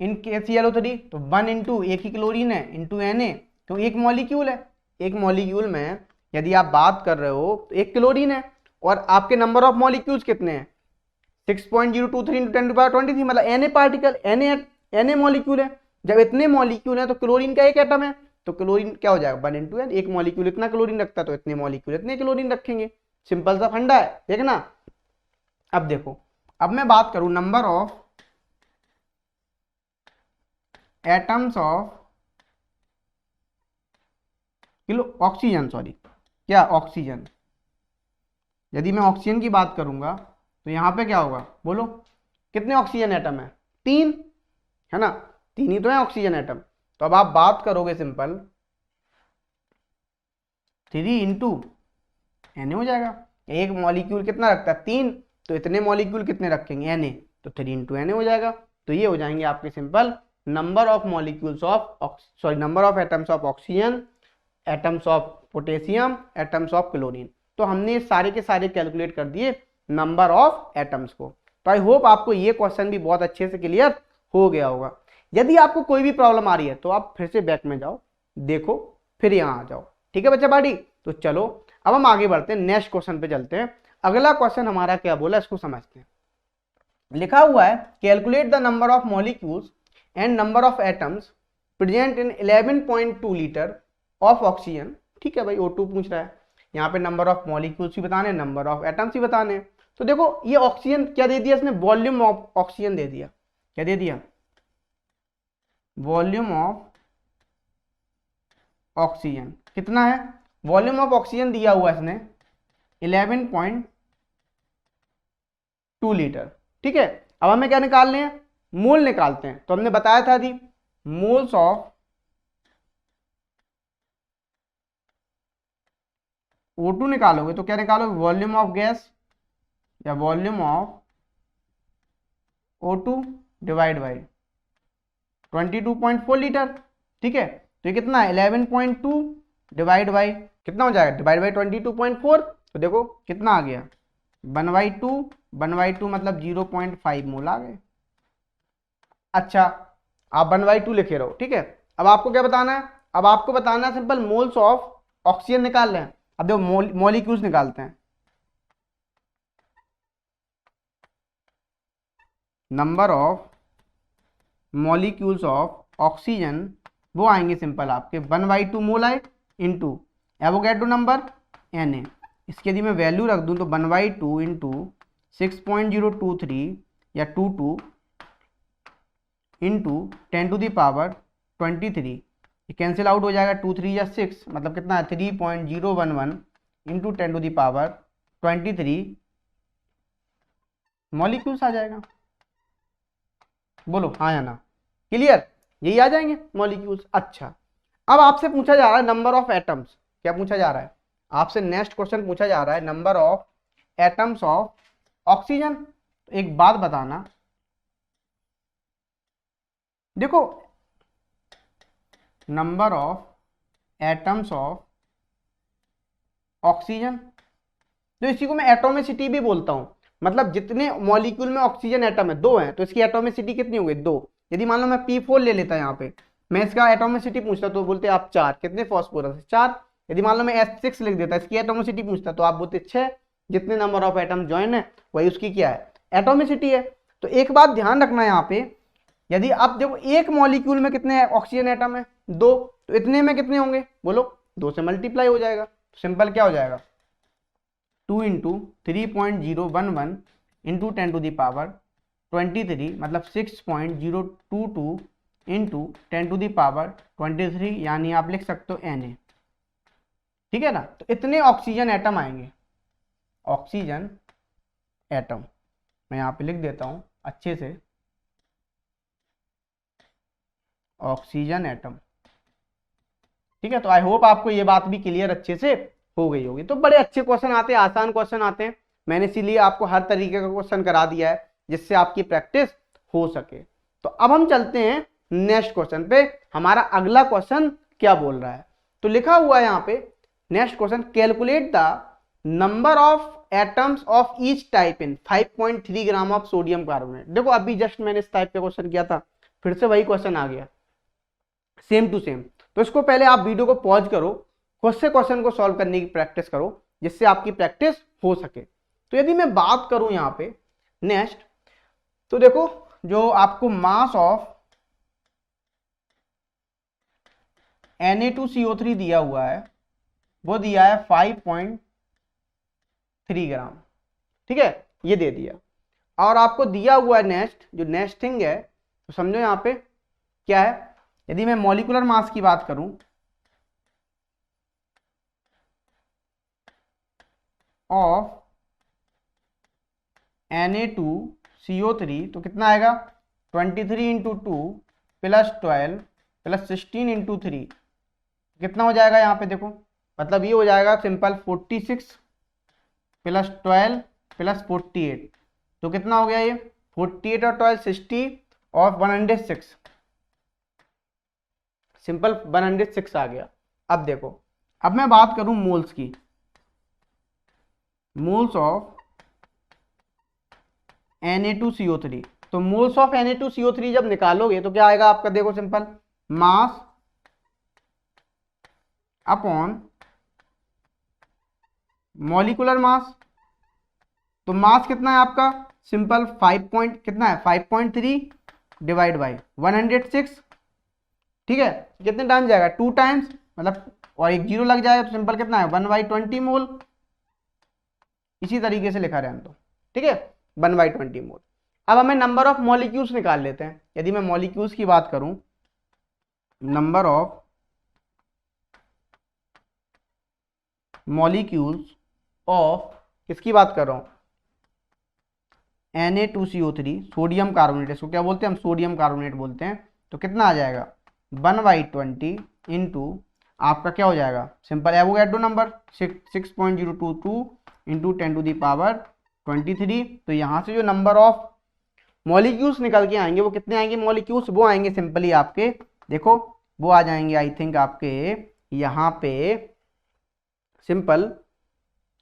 इन KClO3, तो 1 इंटू, एक ही क्लोरीन है, इंटू Na, तो एक मॉलिक्यूल है। एक मॉलिक्यूल में यदि आप बात कर रहे हो तो एक क्लोरीन है, और आपके नंबर ऑफ मॉलिक्यूल्स कितने हैं, 6.023 इंटू 10⁻23, मतलब Na पार्टिकल, Na मॉलिक्यूल है। जब इतने मॉलिक्यूल है तो क्लोरीन का एक एटम है, तो क्लोरीन क्या हो जाएगा, 1 इंटू n, एक मॉलिक्यूल इतना क्लोरीन रखता है तो इतने मॉलिक्यूल इतने क्लोरीन रखेंगे। सिंपल सा फंडा है, देखना। अब देखो, अब मैं बात करूं number of atoms of oxygen, sorry क्या, ऑक्सीजन। यदि मैं ऑक्सीजन की बात करूंगा तो यहां पे क्या होगा, बोलो कितने ऑक्सीजन एटम है, 3 है ना, 3 ही तो है ऑक्सीजन एटम। तो अब आप बात करोगे सिंपल 3 इंटू Na हो जाएगा। एक मॉलिक्यूल कितना रखता है, 3, तो इतने मॉलिक्यूल कितने रखेंगे, Na, तो 3 इंटू Na हो जाएगा। तो ये हो जाएंगे आपके simple number of molecules of, sorry number of atoms of oxygen, atoms of potassium, atoms of chlorine. तो हमने सारे के सारे कैलकुलेट कर दिए नंबर ऑफ एटम्स को। तो आई होप आपको ये क्वेश्चन भी बहुत अच्छे से क्लियर हो गया होगा। यदि आपको कोई भी प्रॉब्लम आ रही है तो आप फिर से बैक में जाओ, देखो, फिर यहाँ आ जाओ, ठीक है बच्चा पार्टी। तो चलो अब हम आगे बढ़ते हैं, नेक्स्ट क्वेश्चन पे चलते हैं। अगला क्वेश्चन हमारा क्या बोला, इसको समझते हैं। लिखा हुआ है calculate the number of molecules and number of atoms present in 11.2 litre of oxygen. ठीक है भाई, O2 पूछ रहा है, यहाँ पे नंबर ऑफ मॉलिक्यूल्स भी बताने, नंबर ऑफ एटम्स भी बताने। तो देखो ये ऑक्सीजन क्या दे दिया इसने, वॉल्यूम ऑफ ऑक्सीजन दे दिया। क्या दे दिया, वॉल्यूम ऑफ ऑक्सीजन कितना है, वॉल्यूम ऑफ ऑक्सीजन दिया हुआ इसने 11.2 लीटर। ठीक है, अब हमें क्या निकालने हैं, मोल निकालते हैं। तो हमने बताया था जी, मोल्स ऑफ O2 निकालोगे तो क्या निकालोगे, वॉल्यूम ऑफ गैस या volume of O2 divide by 22.4 litre. ठीक है, तो ये कितना है 11.2 डिवाइड बाई कितना हो जाएगा, डिवाइड बाई 22.4। तो देखो कितना आ गया 1/2 मतलब 0.5 मोल आ गए। अच्छा, आप 1/2 लिखे रहो। ठीक है, अब आपको क्या बताना है, अब आपको बताना है सिंपल मोल्स ऑफ ऑक्सीजन निकाल रहे हैं। अब देखो मॉलिक्यूल्स निकालते हैं, number of molecules of oxygen वो आएंगे सिंपल आपके 1/2 मोल आए इंटू एवोगैड्रो नंबर Na। इसके यदि मैं वैल्यू रख दूं तो 1/2 इंटू 6.023 या 22 इंटू 10⁻23, ये कैंसिल आउट हो जाएगा, 2 3 या 6 मतलब कितना है 3.011 इंटू 10⁻23 मॉलिक्यूल्स आ जाएगा। बोलो हाँ या ना, क्लियर, यही आ जाएंगे मॉलिक्यूल्स। अच्छा, अब आपसे पूछा जा रहा है नंबर ऑफ एटम्स। क्या पूछा जा रहा है आपसे, नेक्स्ट क्वेश्चन पूछा जा रहा है number of atoms of oxygen. तो एक बात बताना, देखो number of atoms of oxygen, तो इसी को मैं एटोमिसिटी भी बोलता हूं, मतलब जितने मॉलिक्यूल में ऑक्सीजन एटम है 2 है तो इसकी एटोमिसिटी कितनी हो गई 2। यदि मान लो मैं P4 ले लेता यहाँ पे मैं इसका एटोमिसिटी पूछता तो बोलते आप 4, कितने फॉस्फोरस है 4। यदि मान लो मैं S6 लिख देता, इसकी एटोमिसिटी पूछता तो आप बोलते 6। जितने नंबर ऑफ एटम ज्वाइन है वही उसकी क्या है, एटोमिसिटी है। तो एक बात ध्यान रखना यहाँ पे, यदि आप देखो एक मॉलिक्यूल में कितने ऑक्सीजन एटम है 2, तो इतने में कितने होंगे बोलो, 2 से मल्टीप्लाई हो जाएगा। सिंपल क्या हो जाएगा, 2 इंटू 3.011 इंटू 10⁻23 मतलब 6.022 इंटू 10⁻23, यानी आप लिख सकते हो Na। ठीक है ना, तो इतने ऑक्सीजन एटम आएंगे, ऑक्सीजन एटम मैं यहाँ पे लिख देता हूँ अच्छे से, ऑक्सीजन एटम। ठीक है, तो आई होप आपको ये बात भी क्लियर अच्छे से हो गई होगी। तो बड़े अच्छे क्वेश्चन आते हैं, आसान क्वेश्चन आते हैं, मैंने इसीलिए आपको हर तरीके का क्वेश्चन करा दिया है जिससे आपकी प्रैक्टिस हो सके। तो अब हम चलते हैं नेक्स्ट क्वेश्चन पे, हमारा अगला क्वेश्चन क्या बोल रहा है। तो लिखा हुआ है यहाँ पे next question, calculate the number of atoms of each type in 5.3 gram of sodium carbonate. देखो अभी जस्ट मैंने इस टाइप का क्वेश्चन किया था, फिर से वही क्वेश्चन आ गया सेम टू सेम। तो इसको पहले आप वीडियो को पॉज करो, खुद से क्वेश्चन को सॉल्व करने की प्रैक्टिस करो जिससे आपकी प्रैक्टिस हो सके। तो यदि मैं बात करूं यहाँ पे नेक्स्ट, तो देखो जो आपको मास ऑफ Na2CO3 दिया हुआ है वो दिया है 5.3 ग्राम। ठीक है, ये दे दिया, और आपको दिया हुआ है नेक्स्ट, जो नेक्स्ट थिंग है तो समझो यहाँ पे क्या है। यदि मैं मॉलिक्यूलर मास की बात करूं ऑफ Na2CO3 तो कितना आएगा, 23 इंटू 2 प्लस 12 प्लस 16 इंटू 3, कितना हो जाएगा यहाँ पे देखो, मतलब ये हो जाएगा सिंपल 46 प्लस 12 प्लस 48, तो कितना हो गया ये 48 और 12 60 और 106, सिंपल 106 आ गया। अब देखो, अब मैं बात करूं मोल्स की, मोल्स ऑफ Na2CO3, तो मोल्स ऑफ Na2CO3 जब निकालोगे तो क्या आएगा आपका, देखो simple mass upon molecular mass. तो मास कितना है आपका, सिंपल 5.3 डिवाइड बाई 106। ठीक है, कितने टाइम जाएगा, 2 टाइम्स, मतलब और एक जीरो लग जाएगा तो सिंपल कितना है 1/20 मोल। इसी तरीके से लिखा रहने दो। ठीक है, 1/20 मोल। अब हमें नंबर ऑफ मॉलिक्यूल्स निकाल लेते हैं। यदि मैं मॉलिक्यूल्स की बात करूं, नंबर ऑफ मॉलिक्यूल्स ऑफ, किसकी बात कर रहा हूं, Na2CO3 सोडियम कार्बोनेट, इसको क्या बोलते हैं हम, सोडियम कार्बोनेट बोलते हैं। तो कितना आ जाएगा 1/20 इंटू आपका क्या हो जाएगा, सिंपल एवोगैड्रो नंबर 6.022 इंटू 10⁻23। तो यहाँ से जो नंबर ऑफ मॉलिक्यूल्स निकल के आएंगे वो कितने आएंगे मॉलिक्यूल्स, वो आएंगे सिंपली आपके, देखो वो आ जाएंगे आई थिंक आपके यहाँ पे सिंपल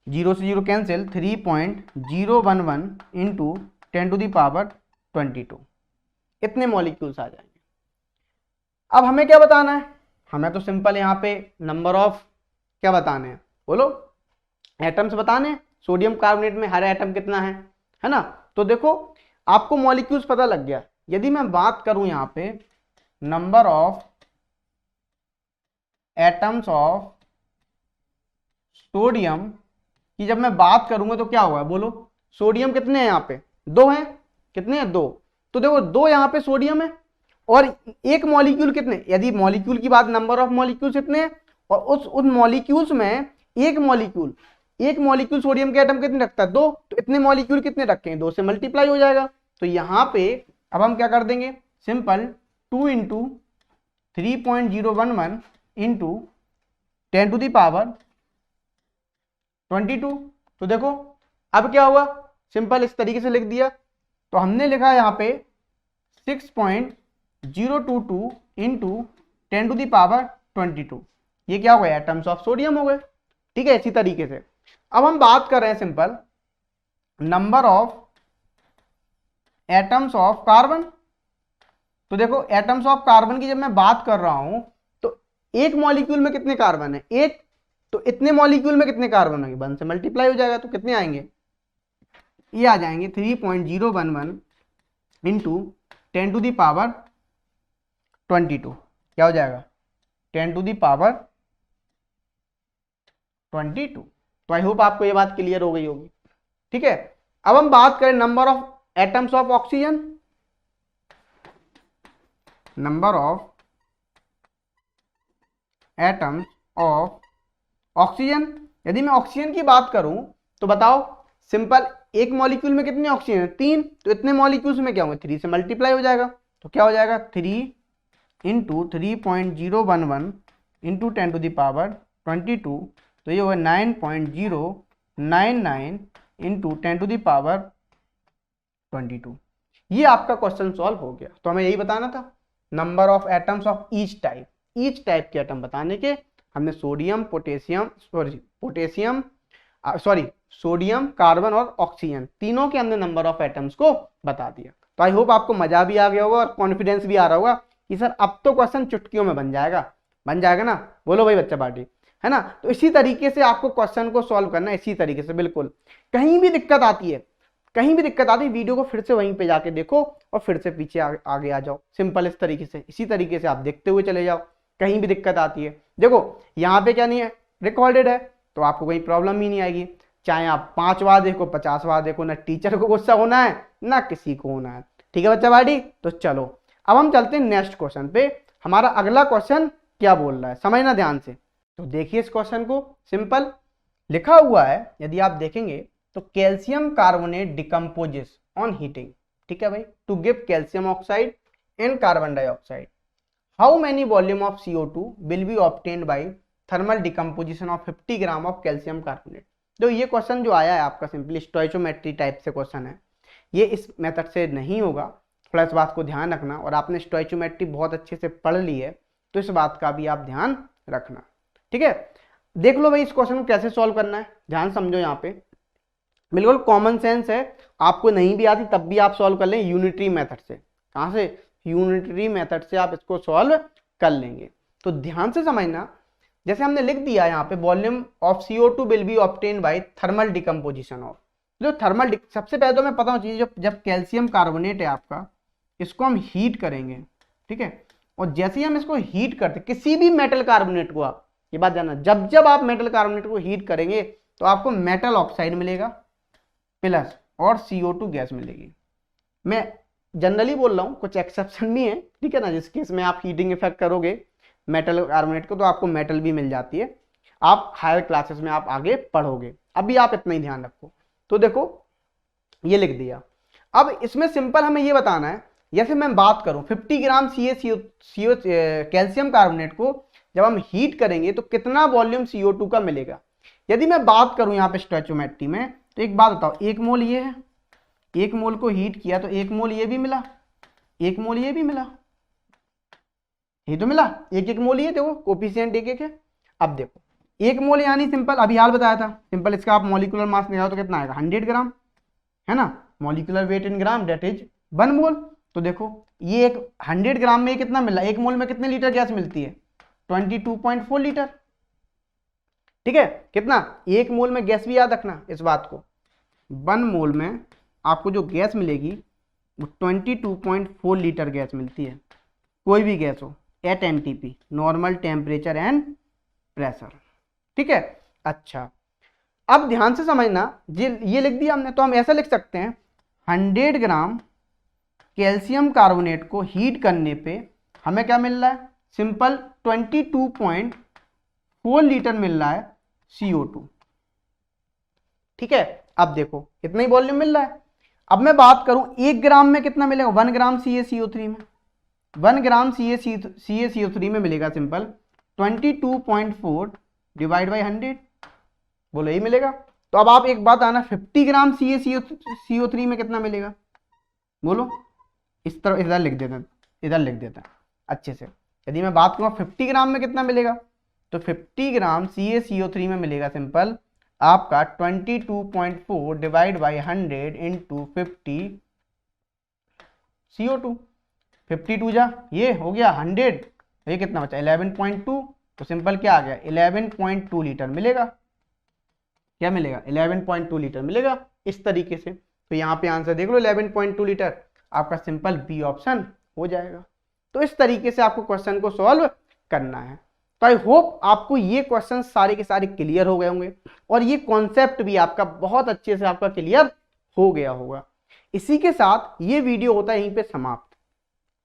0 से 0 कैंसिल 3.011 इंटू 10⁻22, इतने मॉलिक्यूल्स आ जाएंगे। अब हमें क्या बताना है, हमें तो सिंपल यहाँ पे नंबर ऑफ क्या बताने हैं बोलो, एटम्स बताने हैं। सोडियम कार्बोनेट में हर एटम कितना है ना। तो देखो आपको मॉलिक्यूल्स पता लग गया। यदि मैं बात करूं यहाँ पे number of atoms of sodium की जब मैं बात करूंगा तो क्या होगा बोलो, सोडियम कितने हैं यहाँ पे 2 हैं, कितने हैं 2। तो देखो 2 यहाँ पे सोडियम है और एक मॉलिक्यूल कितने, यदि मॉलिक्यूल की बात नंबर ऑफ मॉलिक्यूल्स कितने हैं और उस मॉलिक्यूल्स में एक मॉलिक्यूल सोडियम के एटम कितने रखता है 2, तो इतने मॉलिक्यूल कितने रखे हैं 2 से मल्टीप्लाई हो जाएगा। तो यहाँ पे अब हम क्या कर देंगे सिंपल 2 इंटू 3.011 इंटू 10⁻22। तो देखो अब क्या हुआ, सिंपल इस तरीके से लिख दिया। तो हमने लिखा यहाँ पे 6.022 इंटू 10⁻22, ये क्या हो गया एटम्स ऑफ सोडियम हो गए। ठीक है, इसी तरीके से अब हम बात कर रहे हैं simple number of atoms of carbon. तो देखो एटम्स ऑफ कार्बन की जब मैं बात कर रहा हूं तो एक मॉलिक्यूल में कितने कार्बन है, एक, तो इतने मॉलिक्यूल में कितने कार्बन होंगे, 1 से मल्टीप्लाई हो जाएगा, तो कितने आएंगे, ये आ जाएंगे 3.011 इंटू 10 टू दी पावर 22, क्या हो जाएगा 10 टू दी पावर 22। तो आई होप आपको ये बात क्लियर हो गई होगी। ठीक है, अब हम बात करें number of atoms of oxygen. Number of atoms of oxygen, यदि मैं ऑक्सीजन की बात करूं तो बताओ सिंपल, एक मॉलिक्यूल में कितने ऑक्सीजन है, 3, तो इतने मॉलिक्यूल्स में क्या होंगे, 3 से मल्टीप्लाई हो जाएगा, तो क्या हो जाएगा 3 into 3.011 into 10 to the power 22, तो ये होगा 9.099 इंटू 10 टू द पावर 22। ये आपका क्वेश्चन सॉल्व हो गया। तो हमें यही बताना था number of atoms of each type के एटम बताने के। हमने सोडियम सोडियम कार्बन और ऑक्सीजन तीनों के हमने नंबर ऑफ एटम्स को बता दिया। तो आई होप आपको मजा भी आ गया होगा और कॉन्फिडेंस भी आ रहा होगा कि सर अब तो क्वेश्चन चुटकियों में बन जाएगा ना, बोलो भाई बच्चा पार्टी, है ना। तो इसी तरीके से आपको क्वेश्चन को सॉल्व करना है, इसी तरीके से बिल्कुल। कहीं भी दिक्कत आती है वीडियो को फिर से वहीं पे जाके देखो और फिर से पीछे आगे आ जाओ, सिंपल इस तरीके से, इसी तरीके से आप देखते हुए चले जाओ। कहीं भी दिक्कत आती है, देखो यहाँ पे क्या नहीं है, रिकॉर्डेड है, तो आपको कोई प्रॉब्लम ही नहीं आएगी। चाहे आप 5 बार देखो 50 बार देखो, ना टीचर को गुस्सा होना है ना किसी को होना है। ठीक है बच्चा बाड़ी, तो चलो अब हम चलते हैं नेक्स्ट क्वेश्चन पे। हमारा अगला क्वेश्चन क्या बोल रहा है, समझना ध्यान से। तो देखिए इस क्वेश्चन को, सिंपल लिखा हुआ है, यदि आप देखेंगे तो calcium carbonate decomposes on heating. ठीक है भाई, to give calcium oxide and carbon dioxide, how many volume of CO2 will be obtained by thermal decomposition of 50 gram of calcium carbonate. तो ये क्वेश्चन जो आया है आपका सिंपली स्टोइचोमेट्री टाइप से क्वेश्चन है, ये इस मेथड से नहीं होगा, थोड़ा इस बात को ध्यान रखना। और आपने स्टोइचोमेट्री बहुत अच्छे से पढ़ ली है तो इस बात का भी आप ध्यान रखना। ठीक है, देख लो भाई इस क्वेश्चन को कैसे सॉल्व करना है, ध्यान समझो। यहाँ पे बिल्कुल कॉमन सेंस है, आपको नहीं भी आती तब भी आप सॉल्व कर लें यूनिटरी मेथड से। कहाँ से, यूनिटरी मेथड से आप इसको सॉल्व कर लेंगे। तो ध्यान से समझना, जैसे हमने लिख दिया यहाँ पे volume of CO2 will be obtained by thermal decomposition of, जो थर्मल, सबसे पहले तो मैं पता होना चाहिए जब कैल्शियम कार्बोनेट है आपका, इसको हम हीट करेंगे। ठीक है, और जैसे ही हम इसको हीट करते, किसी भी मेटल कार्बोनेट को, आप ये बात जानना, जब आप मेटल कार्बोनेट को हीट करेंगे तो आपको मेटल ऑक्साइड मिलेगा प्लस और CO2 गैस मिलेगी। मैं जनरली बोल रहा हूँ, कुछ एक्सेप्शन भी है, ठीक है ना, जिस केस में आप हीटिंग इफेक्ट करोगे मेटल कार्बोनेट को तो आपको मेटल भी मिल जाती है, आप हायर क्लासेस में आप आगे पढ़ोगे, अभी आप इतना ही ध्यान रखो। तो देखो ये लिख दिया। अब इसमें सिंपल हमें ये बताना है, जैसे मैं बात करूं 50 ग्राम कैल्शियम कार्बोनेट को जब हम हीट करेंगे तो कितना वॉल्यूम CO2 का मिलेगा। यदि मैं बात करूं यहाँ पे स्टोइचोमेट्री में, तो एक बात बताओ, 1 मोल ये है, 1 मोल को हीट किया तो 1 मोल ये भी मिला, 1 मोल ये भी मिला, ये तो मिला, 1 मोल ये, देखो कोफिशिएंट 1 है। अब देखो 1 मोल यानी सिंपल अभी हाल बताया था, सिंपल इसका आप मॉलिक्यूलर मास निकालो तो कितना आएगा 100 ग्राम, है ना, molecular weight in gram that is 1 mole. तो देखो ये एक 100 ग्राम में कितना मिला, 1 मोल में कितने लीटर गैस मिलती है, 22.4 लीटर। ठीक है, कितना, 1 मोल में गैस भी याद रखना इस बात को, 1 मोल में आपको जो गैस मिलेगी वो 22.4 लीटर गैस मिलती है, कोई भी गैस हो, at NTP, normal temperature and pressure. ठीक है, अच्छा अब ध्यान से समझना, ये लिख दिया हमने, तो हम ऐसा लिख सकते हैं 100 ग्राम कैल्शियम कार्बोनेट को हीट करने पे हमें क्या मिल रहा है, सिंपल 22.4 लीटर मिल रहा है CO2। ठीक है, अब देखो इतना ही वॉल्यूम मिल रहा है। अब मैं बात करूं 1 ग्राम में कितना मिलेगा, 1 ग्राम CaCO3 में, 1 ग्राम CaCO3 में मिलेगा सिंपल 22.4 डिवाइड बाई 100, बोलो यही मिलेगा। तो अब आप एक बात आना, 50 ग्राम CaCO3 में कितना मिलेगा, बोलो, इस तरह इधर लिख देते हैं अच्छे से। यदि मैं बात करूँ 50 ग्राम में कितना मिलेगा, तो 50 ग्राम CaCO3 में मिलेगा सिंपल आपका 22.4 डिवाइड बाई 100 इंटू 50 CO2। 52 जा ये हो गया 100, ये कितना बचा 11.2, तो सिंपल क्या आ गया 11.2 लीटर मिलेगा। क्या मिलेगा 11.2 लीटर मिलेगा इस तरीके से। तो यहाँ पे आंसर देख लो 11.2 लीटर, आपका सिंपल बी ऑप्शन हो जाएगा। तो इस तरीके से आपको क्वेश्चन को सॉल्व करना है। तो आई होप आपको ये क्वेश्चन सारे के सारे क्लियर हो गए होंगे और ये कॉन्सेप्ट भी आपका बहुत अच्छे से आपका क्लियर हो गया होगा। इसी के साथ ये वीडियो होता है यहीं पे समाप्त।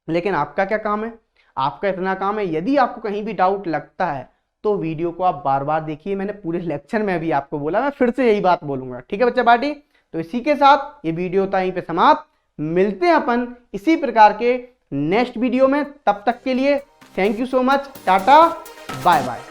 लेकिन आपका क्या काम है, आपका इतना काम है, यदि आपको कहीं भी डाउट लगता है तो वीडियो को आप बार बार देखिए। मैंने पूरे लेक्चर में भी आपको बोला, मैं फिर से यही बात बोलूंगा, ठीक है बच्चा पार्टी। तो इसी के साथ ये वीडियो होता है यहीं पे समाप्त। मिलते हैं अपन इसी प्रकार के नेक्स्ट वीडियो में, तब तक के लिए thank you so much, tata bye bye.